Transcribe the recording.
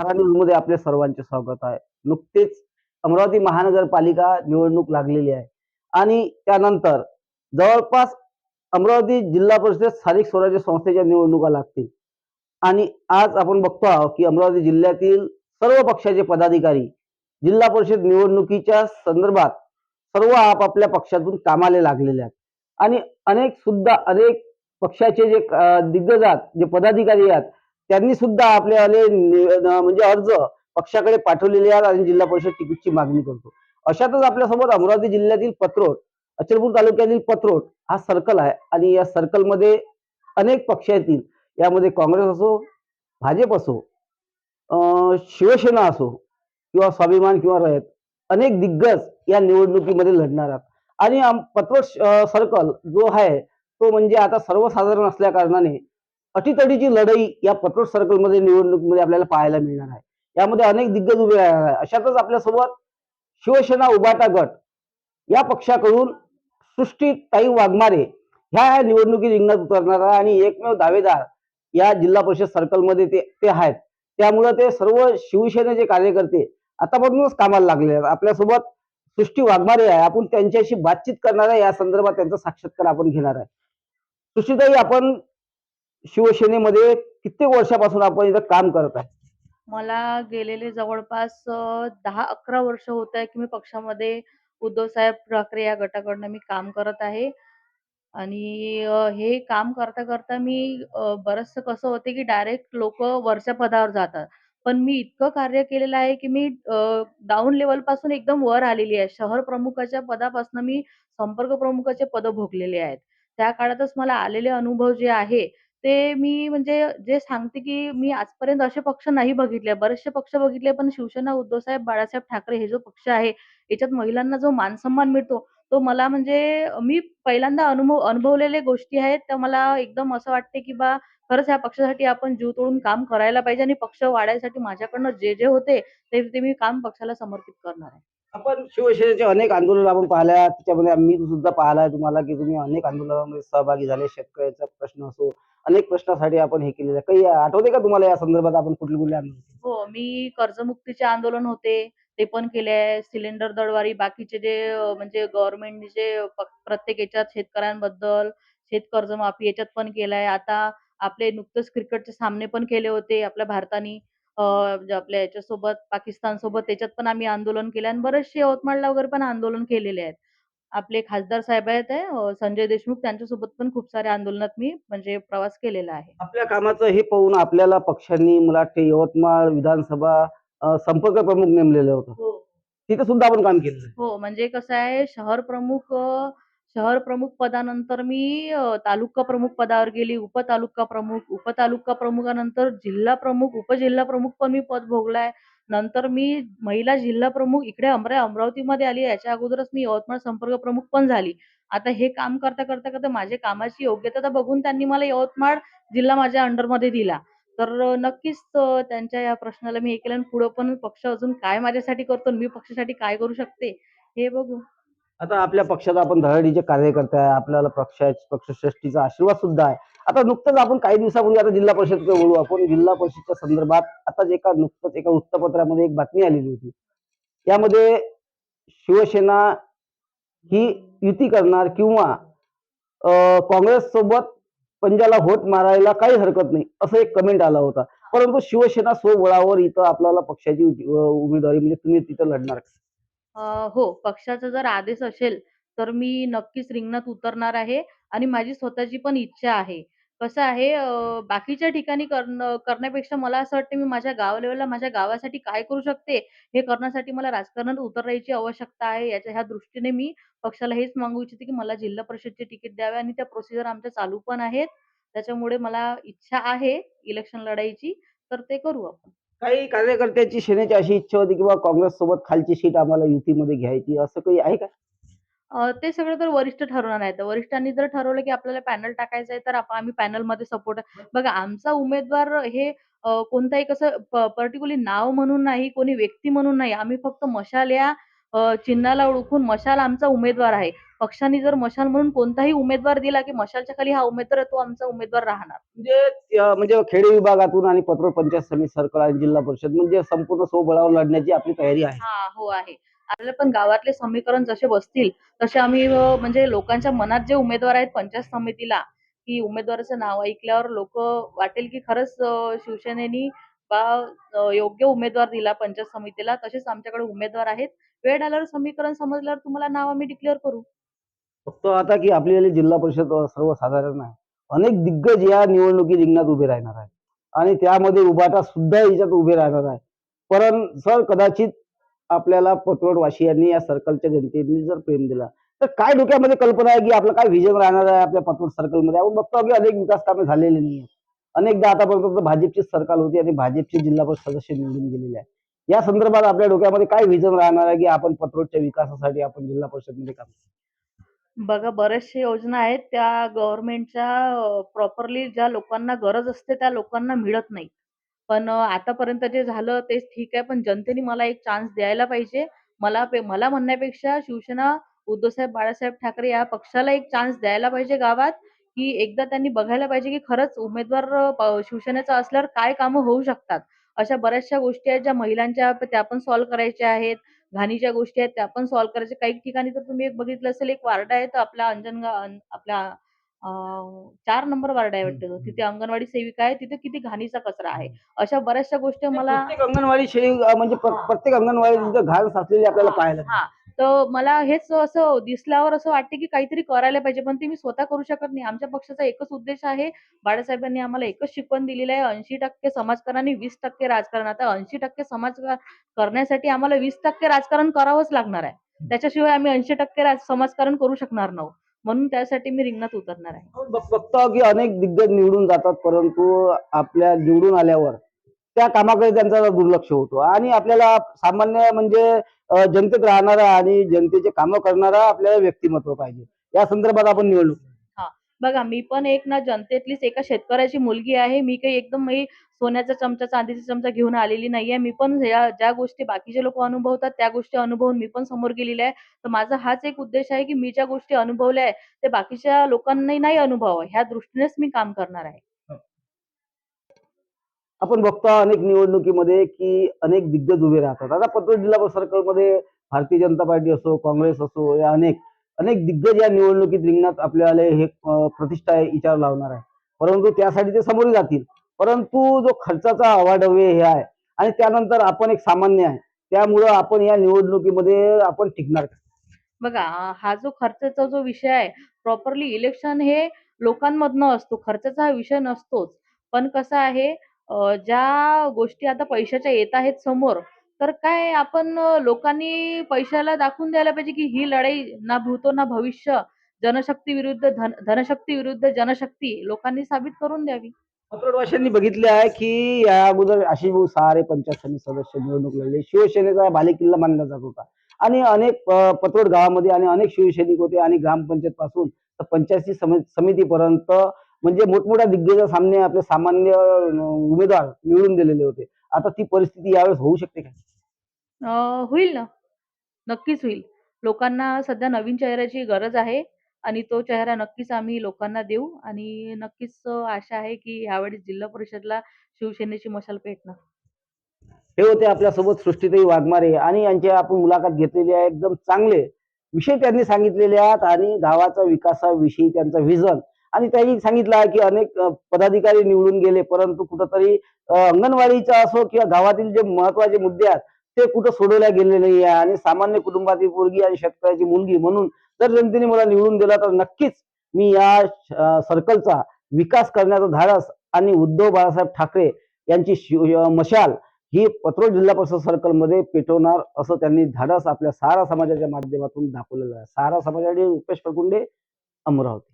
न्यूजमध्ये आपले सर्वांचे स्वागत आहे. नुकतेच अमरावती महानगरपालिका निवडणूक लागलेली आहे आणि त्यानंतर जवळपास अमरावती जिल्हा परिषद स्थानिक स्वराज्य संस्थेच्या निवडणुका लागतील आणि आज आपण बघतो आहोत की अमरावती जिल्ह्यातील सर्व पक्षाचे पदाधिकारी जिल्हा परिषद निवडणुकीच्या संदर्भात सर्व आपापल्या पक्षातून कामाला लागलेले आहेत आणि अनेक पक्षाचे जे दिग्गज आहेत, जे पदाधिकारी आहेत, त्यांनी सुद्धा आपले म्हणजे अर्ज पक्षाकडे पाठवलेले आहेत आणि जिल्हा परिषद तिकीटची मागणी करतो. अशातच आपल्यासोबत अमरावती जिल्ह्यातील पत्रोड, अचलपूर तालुक्यातील पत्रोड हा सर्कल आहे आणि या सर्कलमध्ये अनेक पक्ष येतील. यामध्ये काँग्रेस असो, भाजप असो, शिवसेना असो किंवा स्वाभिमान किंवा रयत, अनेक दिग्गज या निवडणुकीमध्ये लढणार आहेत आणि पत्रोड सर्कल जो आहे तो म्हणजे आता सर्वसाधारण असल्या कारणाने अटीतटीची लढाई या पत्रोड सर्कलमध्ये निवडणुकीमध्ये आपल्याला पाहायला मिळणार आहे. यामध्ये अनेक दिग्गज उभे राहणार आहे. अशातच आपल्यासोबत शिवसेना उभाटा गट या पक्षाकडून सृष्टीताई वाघमारे ह्या निवडणुकीत रिंगणात उतरणार आहे आणि एकमेव दावेदार या जिल्हा परिषद सर्कलमध्ये ते आहेत. त्यामुळे ते सर्व शिवसेनेचे कार्यकर्ते आतापासूनच कामाला लागले आहेत. आपल्यासोबत सृष्टी वाघमारे आहे. आपण त्यांच्याशी बातचीत करणार आहे. या संदर्भात त्यांचा साक्षात्कार आपण घेणार आहे. सृष्टीताई, आपण शिवसेनेमध्ये कित्येक वर्षापासून आपण इथं काम करत आहे? मला गेलेले जवळपास 10-11 वर्ष होत आहे की मी पक्षामध्ये उद्धवसाहेब ठाकरे या गटाकडनं मी काम करत आहे. आणि हे काम करता मी बरचसं कसं होते की डायरेक्ट लोकं वरच्या पदावर जातात. पण मी इतकं कार्य केलेलं आहे की मी डाउन लेव्हलपासून एकदम वर आलेली आहे. शहर प्रमुखाच्या पदापासून मी संपर्क प्रमुखाचे पदं भोगलेले आहेत. त्या काळातच मला आलेले अनुभव जे आहे, ते मी म्हणजे जे सांगते की मी आजपर्यंत असे पक्ष नाही बघितले. बरेचसे पक्ष बघितले, पण शिवसेना उद्धवसाहेब बाळासाहेब ठाकरे हे जो पक्ष आहे, याच्यात महिलांना जो मान-सन्मान मिळतो, तो मला म्हणजे मी पहिल्यांदा अनुभवलेल्या गोष्टी आहेत. तर मला एकदम असं वाटते, की खरंच ह्या पक्षासाठी आपण जीव तोडून काम करायला पाहिजे आणि पक्ष वाढायसाठी माझ्याकडनं जे होते, ते मी काम पक्षाला समर्पित करणार आहे. आपण शिवसेनेचे अनेक आंदोलन आपण पाहिल्या, त्याच्यामध्ये मी सुद्धा पाहिलाय तुम्हाला की तुम्ही अनेक आंदोलनामध्ये सहभागी झाले. शेतकऱ्याचा प्रश्न असो, अनेक प्रश्नासाठी आपण हे केलेलं आहे. काही आठवते का तुम्हाला या संदर्भात आपण कुठले आंदोलन? हो, मी कर्जमुक्तीचे आंदोलन होते, ते पण केले आहे. सिलेंडर दरवाढी बाकीचे जे म्हणजे गव्हर्नमेंटने जे प्रत्येक याच्यात शेतकऱ्यांबद्दल, कर्जमाफी याच्यात पण केलं आहे. आता आपले नुकतेच क्रिकेटचे सामने पण केले होते आपल्या भारताने म्हणजे आपल्या याच्यासोबत पाकिस्तानसोबत त्याच्यात पण आम्ही आंदोलन केलं आणि बरेचसे यवतमाळला वगैरे पण आंदोलन केलेले आहेत. आपले खासदार साहेब आहेत संजय देशमुख त्यांच्यासोबत पण खूप साऱ्या आंदोलनात मी म्हणजे प्रवास केलेला आहे. आपल्या कामाचं हे पाहून आपल्याला पक्षांनी मला वाटते यवतमाळ विधानसभा संपर्क प्रमुख नेमलेलं होतं. हो. तिथे सुद्धा आपण काम केलेलं आहे. हो, म्हणजे कसं आहे शहर प्रमुख पदानंतर मी तालुका प्रमुख पदावर गेली, उपतालुका प्रमुखानंतर जिल्हा प्रमुख, उपजिल्हा प्रमुख पण मी पद भोगलाय. नंतर मी महिला जिल्हा प्रमुख इकडे अमरावतीमध्ये आली. याच्या अगोदरच मी यवतमाळ संपर्क प्रमुख पण झाली. आता हे काम करता माझ्या कामाची योग्यता बघून त्यांनी मला यवतमाळ जिल्हा माझ्या अंडरमध्ये दिला. तर नक्कीच त्यांच्या या प्रश्नाला मी हे केलं आणि पुढे पण पक्ष अजून काय माझ्यासाठी करतो आणि मी पक्षासाठी काय करू शकते, हे बघू. आता आपल्या पक्षात आपण धडाडीचे कार्यकर्ते आहे. आपल्याला पक्षश्रेष्ठीचा आशीर्वाद सुद्धा आहे. आता नुकतंच आपण काही दिवसापूर्वी आता जिल्हा परिषदकडे वळू आपण. जिल्हा परिषदच्या संदर्भात आता नुकतंच एका वृत्तपत्रामध्ये एक बातमी आलेली होती. यामध्ये शिवसेना ही युती करणार किंवा काँग्रेस सोबत पंजाला व्होट मारायला काही हरकत नाही, असं एक कमेंट आला होता. परंतु शिवसेना स्वबळावर इथं आपल्याला पक्षाची उमेदवारी म्हणजे तुम्ही तिथं लढणार का? हो, पक्षाचा जर आदेश असेल, तर मी नक्कीच रिंगणात उतरणार आहे आणि माझी स्वतःची पण इच्छा आहे. कसं आहे बाकीच्या ठिकाणी करण्यापेक्षा मला असं वाटतं मी माझ्या गाव लेव्हलला माझ्या गावासाठी काय करू शकते, हे करण्यासाठी मला राजकारणात उतरायची आवश्यकता आहे. ह्या दृष्टीने मी पक्षाला हेच मागू इच्छिते, की मला जिल्हा परिषदचे तिकीट द्यावे आणि त्या प्रोसिजर आमच्या चालू पण आहेत. त्याच्यामुळे मला इच्छा आहे इलेक्शन लढायची, तर ते करू आपण. काही कार्यकर्त्यांची सेनेची अशी इच्छा होती की काँग्रेस सोबत खालची सीट आम्हाला युतीमध्ये घ्यायची, असं काही आहे का? ते सगळं तर वरिष्ठ ठरवणार आहेत. वरिष्ठांनी जर ठरवलं, की आपल्याला पॅनल टाकायचं आहे, तर आम्ही पॅनलमध्ये सपोर्ट बघा आमचा उमेदवार हे कोणताही कसं पर्टिक्युलरली नाव म्हणून नाही, कोणी व्यक्ती म्हणून नाही. आम्ही फक्त मशाल या चिन्हाला ओळखून मशाल आमचा उमेदवार आहे. पक्षाने जर मशाल म्हणून कोणताही उमेदवार दिला, की मशालच्या खाली हा उमेदवार आहे, तो आमचा उमेदवार राहणार. म्हणजे खेडे विभागातून आणि पत्रोड पंचायत समिती सर्कल आणि जिल्हा परिषद म्हणजे संपूर्ण स्वबळावर लढण्याची आपली तयारी आहे. हां, हो आहे. आपल्याला पण गावातले समीकरण जसे बसतील, तसे आम्ही म्हणजे लोकांच्या मनात जे उमेदवार आहेत पंचायत समितीला, की उमेदवाराचं नाव ऐकल्यावर लोकं वाटेल, की खरंच शिवसेनेनी बा योग्य उमेदवार दिला पंचायत समितीला. तसेच आमच्याकडे उमेदवार आहेत. वेळ आल्यावर समीकरण समजल्यावर तुम्हाला नाव आम्ही डिक्लेअर करू. फक्त आता की आपली जिल्हा परिषद सर्वसाधारण आहे. अनेक दिग्गज या निवडणुकी रिंगणात उभे राहणार आहेत आणि त्यामध्ये उभाटा सुद्धा याच्यात उभे राहणार आहे. परंतु सर कदाचित आपल्याला पतोडवासियांनी या सर्कलच्या जनतेने जर प्रेम दिला, तर काय डोक्यामध्ये कल्पना आहे, की आपलं काय व्हिजन राहणार आहे आपल्या पतोड सर्कलमध्ये? आपण बघतो की अनेक विकास कामे झालेली नाहीये. अनेकदा आतापर्यंत भाजपचीच सरकार होती आणि भाजपचे जिल्हा परिषद सदस्य निवडून गेलेले आहे. या संदर्भात आपल्या डोक्यामध्ये काय व्हिजन राहणार आहे, की आपण पतोडच्या विकासासाठी आपण जिल्हा परिषदमध्ये काम करू? बघा बऱ्याचशा योजना आहेत त्या गव्हर्नमेंटच्या प्रॉपरली ज्या लोकांना गरज असते त्या लोकांना मिळत नाही. पण आतापर्यंत जे झालं तेच ठीक आहे. पण जनतेने मला एक चान्स द्यायला पाहिजे. मला म्हणण्यापेक्षा शिवसेना उद्धवसाहेब बाळासाहेब ठाकरे या पक्षाला एक चान्स द्यायला पाहिजे गावात, की एकदा त्यांनी बघायला पाहिजे, की खरंच उमेदवार शिवसेनेचा असल्यावर काय कामं होऊ शकतात. अशा बऱ्याचशा गोष्टी आहेत ज्या महिलांच्या त्या पण सॉल्व्ह करायच्या आहेत. घाणीच्या गोष्टी आहेत त्या पण सॉल्व्ह करायच्या. काही ठिकाणी तर तुम्ही एक बघितलं असेल एक वार्ड आहे तर आपला आपला 4 नंबर वार्ड आहे वाटतं तो. तिथे अंगणवाडी सेविका आहे. तिथे किती घाणीचा कचरा आहे. अशा बऱ्याचशा गोष्टी मला प्रत्येक अंगणवाडी म्हणजे प्रत्येक अंगणवाडी तिथं घाण साचलेली आपल्याला हां, पाहायला मिळते. हां. तर मला हेच असं दिसल्यावर असं वाटते, की काहीतरी करायला पाहिजे. पण ते मी स्वतः करू शकत नाही. आमच्या पक्षाचा एकच उद्देश आहे. बाळासाहेबांनी आम्हाला एकच शिकवण दिलेली आहे. 80% समाजकारण 20% राजकारण. आता 80% करण्यासाठी आम्हाला 20% राजकारण करावंच लागणार आहे. त्याच्याशिवाय आम्ही 80% समाजकारण करू शकणार नाही. म्हणून त्यासाठी मी रिंगणात उतरणार आहे. आपण बघतो की अनेक दिग्गज निवडून जातात, परंतु आपल्या निवडून आल्यावर त्या कामाकडे त्यांचा दुर्लक्ष होतो आणि आपल्याला सामान्य म्हणजे जनतेत राहणारा आणि जनतेचे कामं करणारा आपल्याला व्यक्तिमत्व पाहिजे. या संदर्भात आपण निवडणूक हां. बघा मी पण एक ना जनतेतलीच एका शेतकऱ्याची मुलगी आहे. मी काही एकदम सोन्याचा चमचा, चांदीचा चमचा घेऊन आलेली नाहीये. मी पण ज्या गोष्टी बाकीचे लोकं अनुभवतात, त्या गोष्टी अनुभवून मी पण समोर गेलेली आहे. तर माझा हाच एक उद्देश आहे, की मी ज्या गोष्टी अनुभवल्या आहे, ते बाकीच्या लोकांनाही नाही अनुभवावं, ह्या दृष्टीनेच मी काम करणार आहे. आपण बघतो अनेक निवडणुकीमध्ये की अनेक दिग्गज उभे राहतात. आता पतोड जिल्हा सर्कलमध्ये भारतीय जनता पार्टी असो, काँग्रेस असो, या अनेक अनेक दिग्गज या निवडणुकीत रिंगणात आपल्याला हे प्रतिष्ठा विचार लावणार आहे. परंतु त्यासाठी ते समोर जातील. परंतु जो खर्चाचा अवाढव्य हे आहे आणि त्यानंतर आपण एक सामान्य आहे. त्यामुळं आपण या निवडणुकीमध्ये आपण टिकणार का? बघा हा जो खर्चाचा जो विषय आहे, प्रॉपरली इलेक्शन हे लोकांमधनं असतो. खर्चाचा हा विषय नसतोच. पण कसं आहे ज्या गोष्टी आता पैशाच्या येत आहेत समोर, तर काय आपण लोकांनी पैशाला दाखवून द्यायला पाहिजे, की ही लढाई ना भूतो ना भविष्य, जनशक्ती विरुद्ध धनशक्ती विरुद्ध जनशक्ती लोकांनी साबित करून द्यावी. पत्रवाशांनी बघितले आहे की या अगोदर आशिषभाऊ सहारे पंचायत समिती सदस्य निवडणूक लढले. शिवसेनेचा बालेकिल्ला मानला जात होता आणि अनेक पतोड गावामध्ये आणि अनेक शिवसैनिक होते आणि ग्रामपंचायत पासून तर पंचायती समितीपर्यंत म्हणजे मोठमोठ्या दिग्गजांसामने आपले सामान्य उमेदवार निवडून दिलेले होते. आता ती परिस्थिती यावेळेस होऊ शकते का? होईल ना. नक्कीच होईल. लोकांना सध्या नवीन चेहऱ्याची गरज आहे आणि तो चेहरा नक्कीच आम्ही लोकांना देऊ आणि नक्कीच आशा आहे, की यावेळेस जिल्हा परिषदला शिवसेनेची मशाल पेटणार. हे होते आपल्यासोबत सृष्टीताई वाघमारे आणि यांची आपण मुलाखत घेतलेली आहे. एकदम चांगले विषय त्यांनी सांगितलेले आहेत आणि गावाचा विकासाविषयी त्यांचा व्हिजन आणि त्यांनी सांगितलं आहे की अनेक पदाधिकारी निवडून गेले, परंतु कुठंतरी अंगणवाडीचा असो किंवा गावातील जे महत्वाचे मुद्दे आहेत ते कुठं सोडवल्या गेले नाही आहे आणि सामान्य कुटुंबातील पोरगी आणि शेतकऱ्याची मुलगी म्हणून जर जनतेने मला निवडून दिला तर नक्कीच मी या सर्कलचा विकास करण्याचा धाडस आणि उद्धव बाळासाहेब ठाकरे यांची मशाल ही पत्रोड जिल्हा परिषद सर्कलमध्ये पेटवणार असं त्यांनी धाडस आपल्या सारा समाजाच्या माध्यमातून दाखवलेलं आहे. सारा समाजाने रुपेश प्रकुंडे, अमरावती.